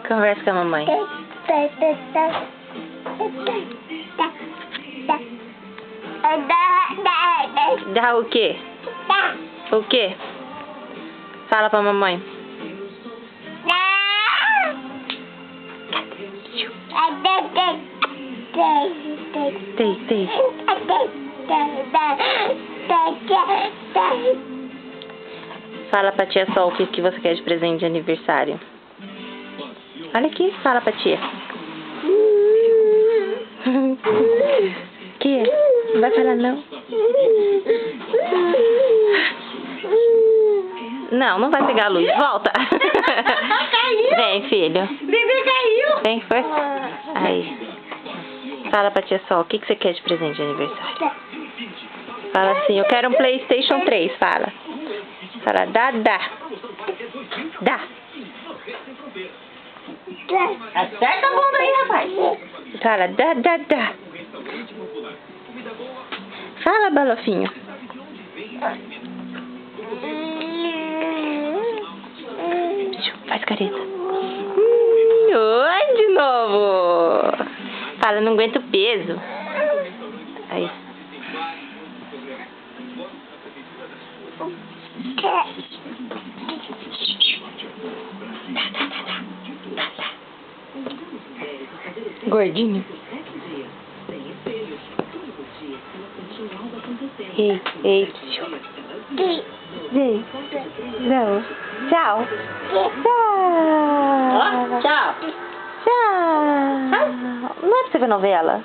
Conversa com a mamãe. Dá o quê? O quê? Fala pra mamãe. Tei. Fala pra tia Sol o que você quer de presente de aniversário. Olha aqui, fala pra tia. Que? Não vai falar não? Não vai pegar a luz. Volta. Caiu. Vem, filho. Bebê caiu. Vem, força. Aí. Fala pra tia Sol, o que você quer de presente de aniversário? Fala assim, eu quero um PlayStation 3, fala. Fala, dá. Acerta a bunda aí, rapaz. Fala, dá. Fala, balofinho. Faz careta. Oi, de novo. Fala, não aguento o peso. Aí. Gordinho. Ei. Vem. Não. Tchau. Ó, tchau. Não é pra você ver novela?